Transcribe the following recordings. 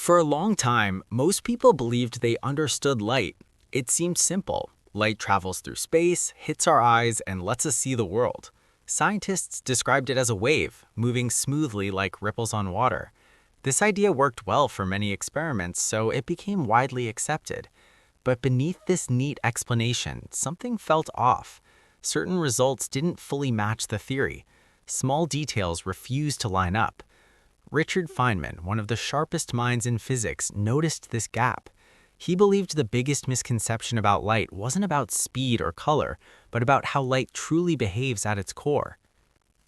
For a long time, most people believed they understood light. It seemed simple. Light travels through space, hits our eyes, and lets us see the world. Scientists described it as a wave, moving smoothly like ripples on water. This idea worked well for many experiments, so it became widely accepted. But beneath this neat explanation, something felt off. Certain results didn't fully match the theory. Small details refused to line up. Richard Feynman, one of the sharpest minds in physics, noticed this gap. He believed the biggest misconception about light wasn't about speed or color, but about how light truly behaves at its core.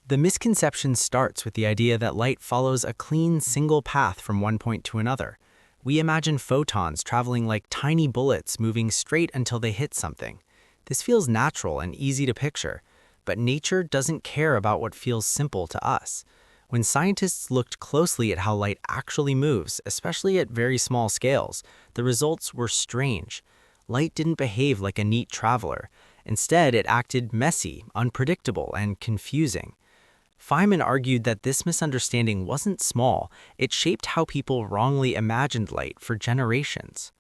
The misconception starts with the idea that light follows a clean, single path from one point to another. We imagine photons traveling like tiny bullets moving straight until they hit something. This feels natural and easy to picture, but nature doesn't care about what feels simple to us. When scientists looked closely at how light actually moves, especially at very small scales, the results were strange. Light didn't behave like a neat traveler. Instead, it acted messy, unpredictable, and confusing. Feynman argued that this misunderstanding wasn't small, it shaped how people wrongly imagined light for generations.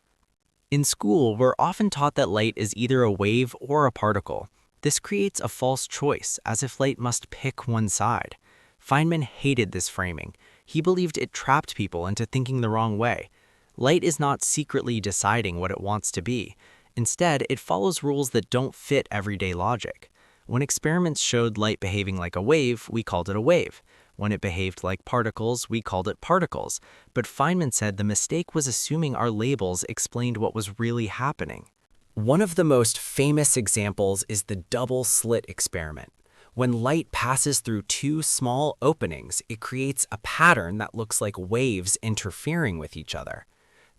In school, we're often taught that light is either a wave or a particle. This creates a false choice, as if light must pick one side. Feynman hated this framing. He believed it trapped people into thinking the wrong way. Light is not secretly deciding what it wants to be. Instead, it follows rules that don't fit everyday logic. When experiments showed light behaving like a wave, we called it a wave. When it behaved like particles, we called it particles. But Feynman said the mistake was assuming our labels explained what was really happening. One of the most famous examples is the double slit experiment. When light passes through two small openings, it creates a pattern that looks like waves interfering with each other.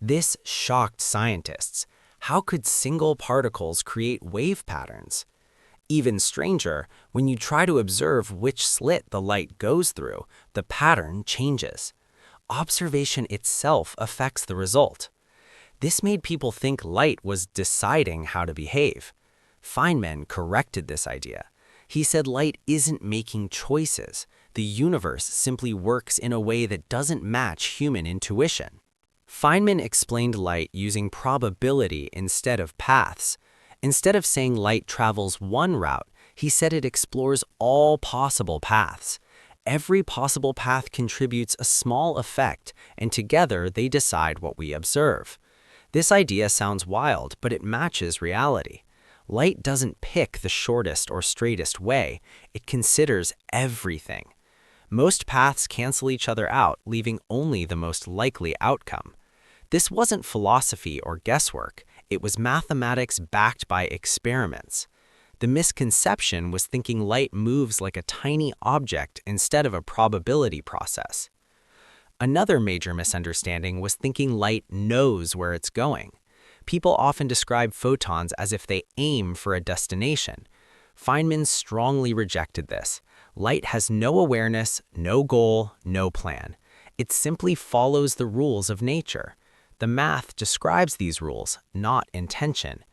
This shocked scientists. How could single particles create wave patterns? Even stranger, when you try to observe which slit the light goes through, the pattern changes. Observation itself affects the result. This made people think light was deciding how to behave. Feynman corrected this idea. He said light isn't making choices. The universe simply works in a way that doesn't match human intuition. Feynman explained light using probability instead of paths. Instead of saying light travels one route, he said it explores all possible paths. Every possible path contributes a small effect, and together they decide what we observe. This idea sounds wild, but it matches reality. Light doesn't pick the shortest or straightest way, it considers everything. Most paths cancel each other out, leaving only the most likely outcome. This wasn't philosophy or guesswork, it was mathematics backed by experiments. The misconception was thinking light moves like a tiny object instead of a probability process. Another major misunderstanding was thinking light knows where it's going. People often describe photons as if they aim for a destination. Feynman strongly rejected this. Light has no awareness, no goal, no plan. It simply follows the rules of nature. The math describes these rules, not intention.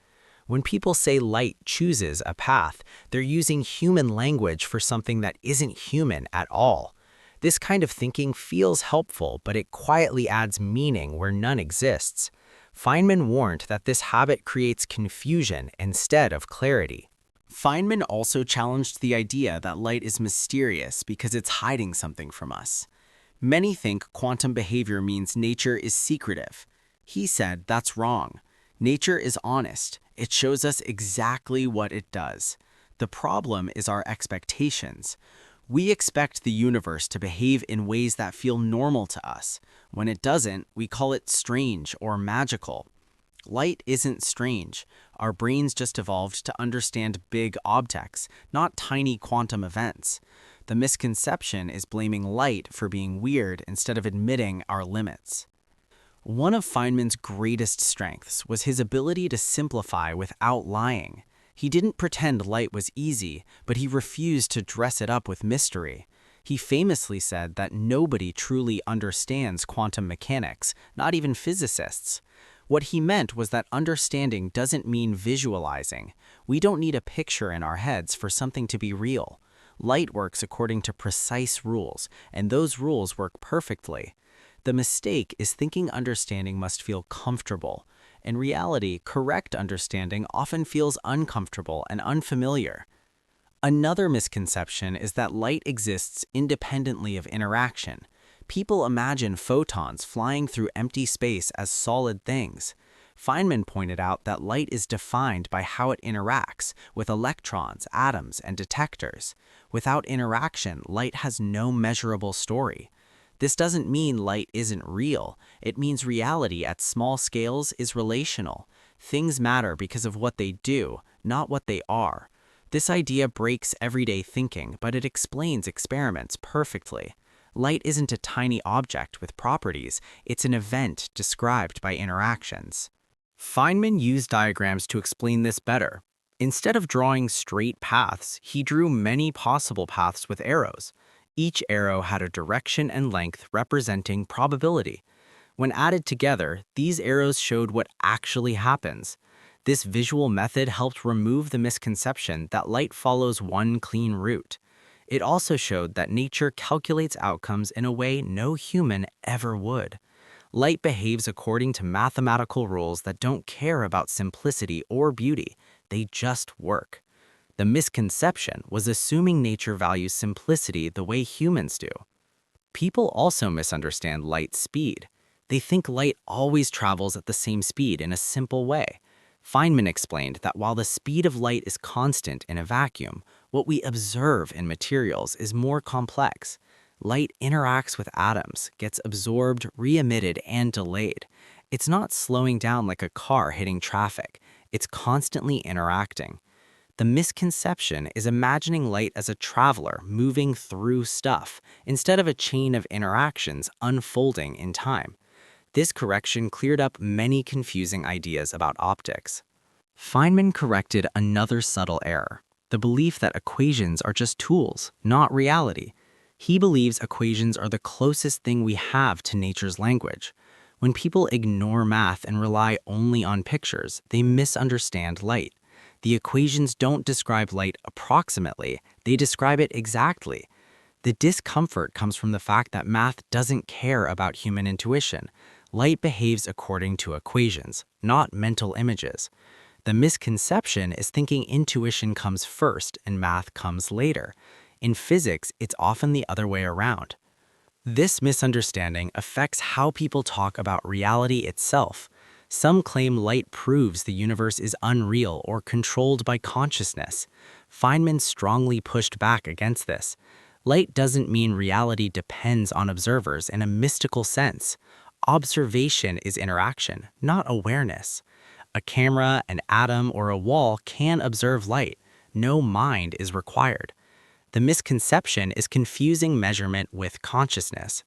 When people say light chooses a path, they're using human language for something that isn't human at all. This kind of thinking feels helpful, but it quietly adds meaning where none exists. Feynman warned that this habit creates confusion instead of clarity. Feynman also challenged the idea that light is mysterious because it's hiding something from us. Many think quantum behavior means nature is secretive. He said that's wrong. Nature is honest. It shows us exactly what it does. The problem is our expectations. We expect the universe to behave in ways that feel normal to us. When it doesn't, we call it strange or magical. Light isn't strange. Our brains just evolved to understand big objects, not tiny quantum events. The misconception is blaming light for being weird instead of admitting our limits. One of Feynman's greatest strengths was his ability to simplify without lying. He didn't pretend light was easy, but he refused to dress it up with mystery. He famously said that nobody truly understands quantum mechanics, not even physicists. What he meant was that understanding doesn't mean visualizing. We don't need a picture in our heads for something to be real. Light works according to precise rules, and those rules work perfectly. The mistake is thinking understanding must feel comfortable. In reality, correct understanding often feels uncomfortable and unfamiliar. Another misconception is that light exists independently of interaction. People imagine photons flying through empty space as solid things. Feynman pointed out that light is defined by how it interacts with electrons, atoms, and detectors. Without interaction, light has no measurable story. This doesn't mean light isn't real. It means reality at small scales is relational. Things matter because of what they do, not what they are. This idea breaks everyday thinking, but it explains experiments perfectly. Light isn't a tiny object with properties, it's an event described by interactions. Feynman used diagrams to explain this better. Instead of drawing straight paths, he drew many possible paths with arrows. Each arrow had a direction and length representing probability. When added together, these arrows showed what actually happens. This visual method helped remove the misconception that light follows one clean route. It also showed that nature calculates outcomes in a way no human ever would. Light behaves according to mathematical rules that don't care about simplicity or beauty, they just work. The misconception was assuming nature values simplicity the way humans do. People also misunderstand light's speed. They think light always travels at the same speed in a simple way. Feynman explained that while the speed of light is constant in a vacuum, what we observe in materials is more complex. Light interacts with atoms, gets absorbed, re-emitted, and delayed. It's not slowing down like a car hitting traffic. It's constantly interacting. The misconception is imagining light as a traveler moving through stuff, instead of a chain of interactions unfolding in time. This correction cleared up many confusing ideas about optics. Feynman corrected another subtle error, the belief that equations are just tools, not reality. He believes equations are the closest thing we have to nature's language. When people ignore math and rely only on pictures, they misunderstand light. The equations don't describe light approximately, they describe it exactly. The discomfort comes from the fact that math doesn't care about human intuition. Light behaves according to equations, not mental images. The misconception is thinking intuition comes first and math comes later. In physics, it's often the other way around. This misunderstanding affects how people talk about reality itself. Some claim light proves the universe is unreal or controlled by consciousness. Feynman strongly pushed back against this. Light doesn't mean reality depends on observers in a mystical sense. Observation is interaction, not awareness. A camera, an atom, or a wall can observe light. No mind is required. The misconception is confusing measurement with consciousness.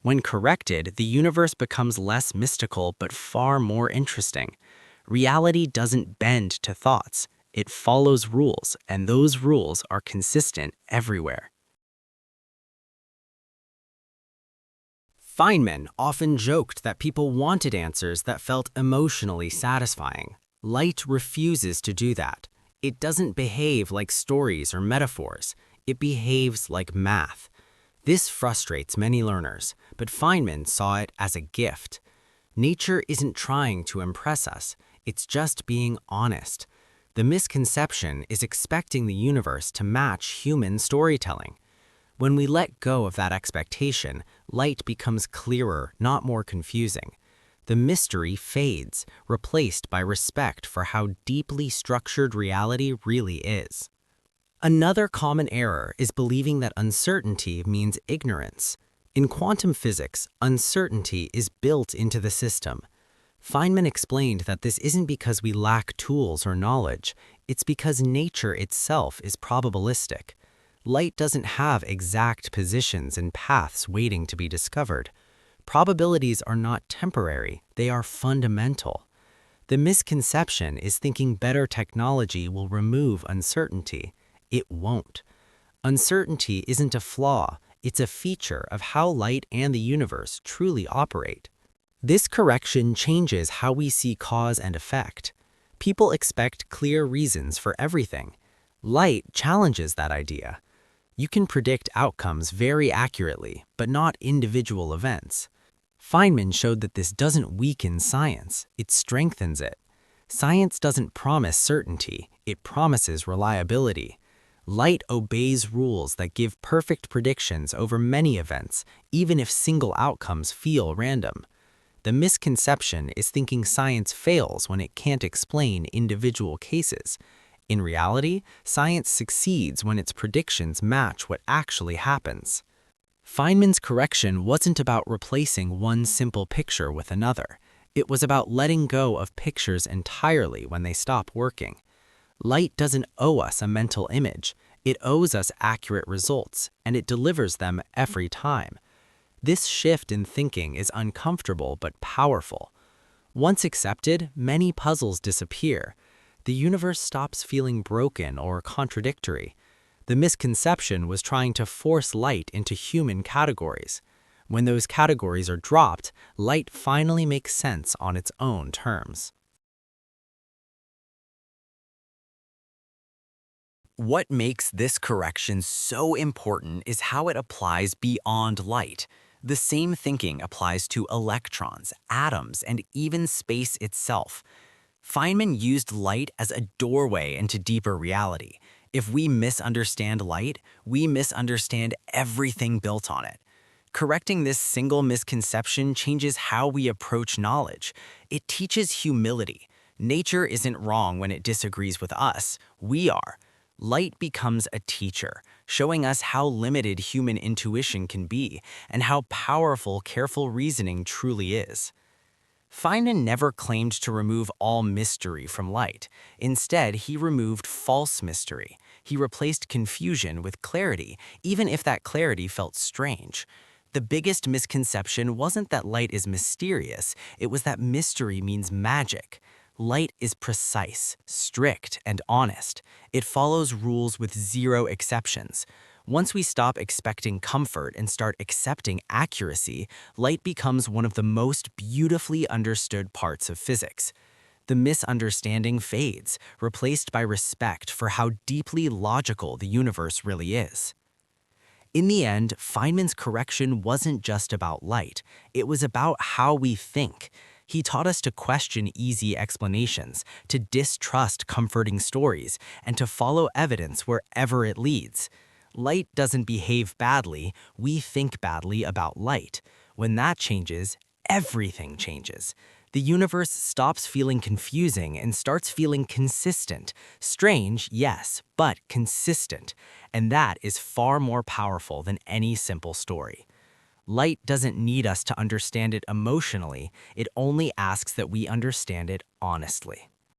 When corrected, the universe becomes less mystical but far more interesting. Reality doesn't bend to thoughts. It follows rules, and those rules are consistent everywhere. Feynman often joked that people wanted answers that felt emotionally satisfying. Light refuses to do that. It doesn't behave like stories or metaphors. It behaves like math. This frustrates many learners, but Feynman saw it as a gift. Nature isn't trying to impress us. It's just being honest. The misconception is expecting the universe to match human storytelling. When we let go of that expectation, light becomes clearer, not more confusing. The mystery fades, replaced by respect for how deeply structured reality really is. Another common error is believing that uncertainty means ignorance. In quantum physics, uncertainty is built into the system. Feynman explained that this isn't because we lack tools or knowledge, it's because nature itself is probabilistic. Light doesn't have exact positions and paths waiting to be discovered. Probabilities are not temporary, they are fundamental. The misconception is thinking better technology will remove uncertainty. It won't. Uncertainty isn't a flaw, it's a feature of how light and the universe truly operate. This correction changes how we see cause and effect. People expect clear reasons for everything. Light challenges that idea. You can predict outcomes very accurately, but not individual events. Feynman showed that this doesn't weaken science, it strengthens it. Science doesn't promise certainty, it promises reliability. Light obeys rules that give perfect predictions over many events, even if single outcomes feel random. The misconception is thinking science fails when it can't explain individual cases. In reality, science succeeds when its predictions match what actually happens. Feynman's correction wasn't about replacing one simple picture with another. It was about letting go of pictures entirely when they stop working. Light doesn't owe us a mental image. It owes us accurate results, and it delivers them every time. This shift in thinking is uncomfortable but powerful. Once accepted, many puzzles disappear. The universe stops feeling broken or contradictory. The misconception was trying to force light into human categories. When those categories are dropped, light finally makes sense on its own terms. What makes this correction so important is how it applies beyond light. The same thinking applies to electrons, atoms, and even space itself. Feynman used light as a doorway into deeper reality. If we misunderstand light, we misunderstand everything built on it. Correcting this single misconception changes how we approach knowledge. It teaches humility. Nature isn't wrong when it disagrees with us. We are. Light becomes a teacher, showing us how limited human intuition can be and how powerful careful reasoning truly is. Feynman never claimed to remove all mystery from light. Instead, he removed false mystery. He replaced confusion with clarity, even if that clarity felt strange. The biggest misconception wasn't that light is mysterious, it was that mystery means magic. Light is precise, strict, and honest. It follows rules with zero exceptions. Once we stop expecting comfort and start accepting accuracy, light becomes one of the most beautifully understood parts of physics. The misunderstanding fades, replaced by respect for how deeply logical the universe really is. In the end, Feynman's correction wasn't just about light. It was about how we think. He taught us to question easy explanations, to distrust comforting stories, and to follow evidence wherever it leads. Light doesn't behave badly, we think badly about light. When that changes, everything changes. The universe stops feeling confusing and starts feeling consistent. Strange, yes, but consistent. And that is far more powerful than any simple story. Light doesn't need us to understand it emotionally, it only asks that we understand it honestly.